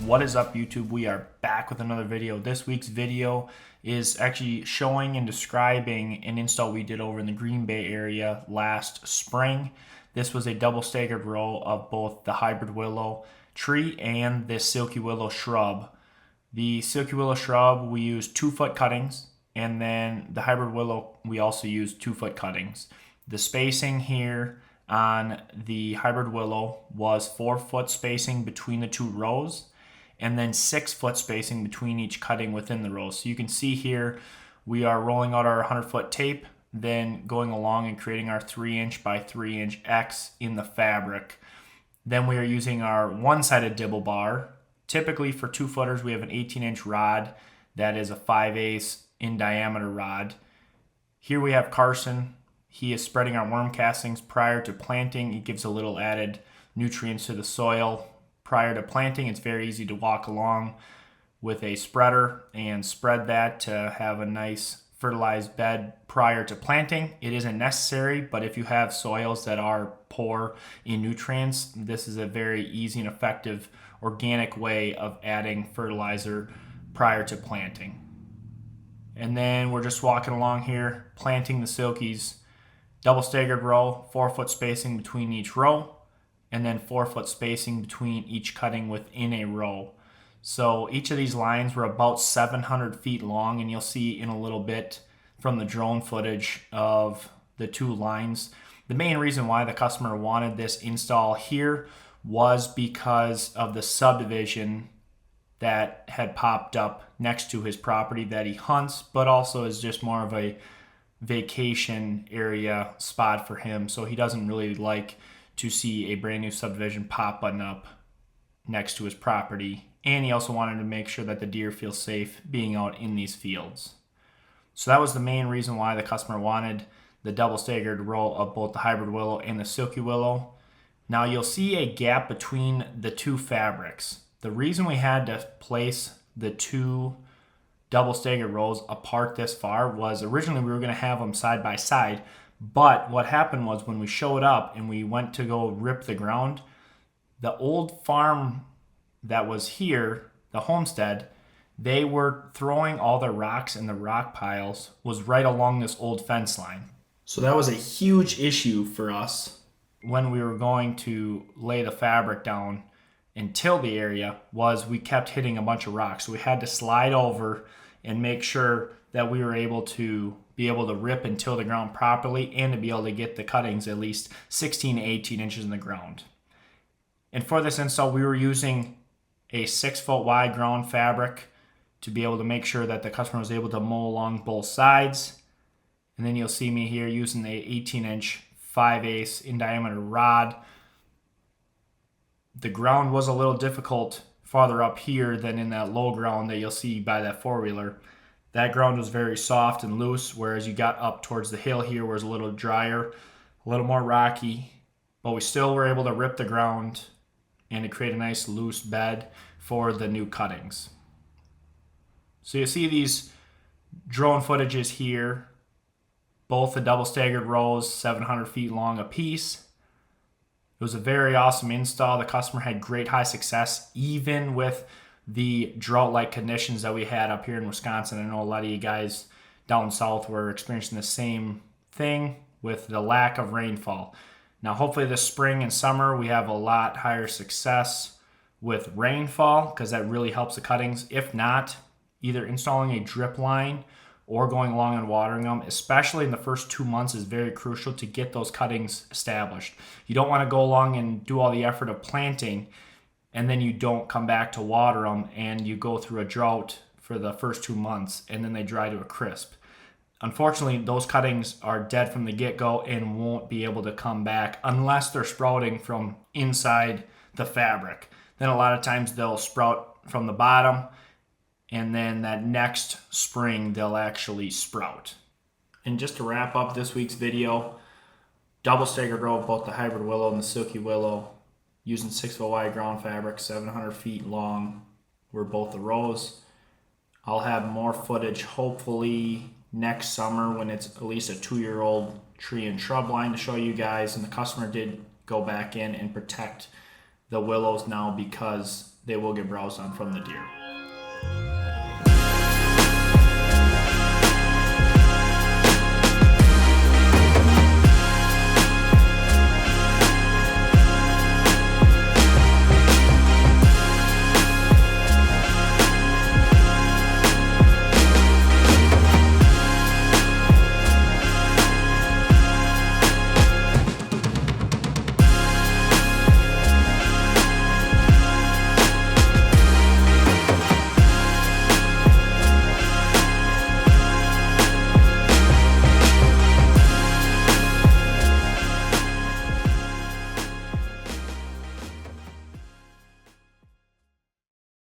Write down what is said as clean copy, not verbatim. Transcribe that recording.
What is up, YouTube? We are back with another video. This week's video is actually showing and describing an install we did over in the Green Bay area last spring. This was a double staggered row of both the hybrid willow tree and the silky willow shrub. The silky willow shrub, we used 2-foot cuttings, and then the hybrid willow, we also used 2-foot cuttings. The spacing here on the hybrid willow was 4-foot spacing between the two rows, and then 6-foot spacing between each cutting within the rows. So you can see here we are rolling out our 100-foot tape, then going along and creating our 3-inch by 3-inch X in the fabric. Then we are using our one-sided dibble bar. Typically for 2-footers we have an 18-inch rod that is a 5/8 in diameter rod. Here we have Carson. He is spreading our worm castings prior to planting. It gives a little added nutrients to the soil. Prior to planting, it's very easy to walk along with a spreader and spread that to have a nice fertilized bed prior to planting. It isn't necessary, but if you have soils that are poor in nutrients, this is a very easy and effective organic way of adding fertilizer prior to planting. And then we're just walking along here, planting the silkies. Double staggered row, 4-foot spacing between each row, and then 4-foot spacing between each cutting within a row. So each of these lines were about 700 feet long, and you'll see in a little bit from the drone footage of the two lines. The main reason why the customer wanted this install here was because of the subdivision that had popped up next to his property that he hunts, but also is just more of a vacation area spot for him. So he doesn't really like to see a brand new subdivision popping up next to his property. And he also wanted to make sure that the deer feel safe being out in these fields. So that was the main reason why the customer wanted the double staggered row of both the hybrid willow and the silky willow. Now you'll see a gap between the two fabrics. The reason we had to place the two double staggered rows apart this far was originally we were going to have them side by side, but what happened was when we showed up and we went to go rip the ground, the old farm that was here, the homestead, they were throwing all their rocks, and the rock piles was right along this old fence line. So that was a huge issue for us when we were going to lay the fabric down and till the area, was we kept hitting a bunch of rocks. So we had to slide over and make sure that we were able to rip and till the ground properly, and to be able to get the cuttings at least 16 to 18 inches in the ground. And for this install, we were using a 6-foot wide ground fabric to be able to make sure that the customer was able to mow along both sides. And then you'll see me here using the 18-inch 5/8 in diameter rod. The ground was a little difficult farther up here than in that low ground that you'll see by that 4-wheeler. That ground was very soft and loose, whereas you got up towards the hill here where it's a little drier, a little more rocky, but we still were able to rip the ground and to create a nice loose bed for the new cuttings. So you see these drone footages here, both the double staggered rows, 700 feet long a piece. It was a very awesome install. The customer had great high success, even with the drought-like conditions that we had up here in Wisconsin. I know a lot of you guys down south were experiencing the same thing with the lack of rainfall. Now, hopefully this spring and summer, we have a lot higher success with rainfall, because that really helps the cuttings. If not, either installing a drip line or going along and watering them, especially in the first 2 months, is very crucial to get those cuttings established. You don't want to go along and do all the effort of planting and then you don't come back to water them and you go through a drought for the first 2 months and then they dry to a crisp. Unfortunately, those cuttings are dead from the get-go and won't be able to come back unless they're sprouting from inside the fabric. Then a lot of times they'll sprout from the bottom, and then that next spring they'll actually sprout. And just to wrap up this week's video, double staggered row of both the hybrid willow and the silky willow, using 6-foot wide ground fabric, 700 feet long were both the rows. I'll have more footage hopefully next summer when it's at least a 2-year-old tree and shrub line to show you guys, and the customer did go back in and protect the willows now because they will get browsed on from the deer.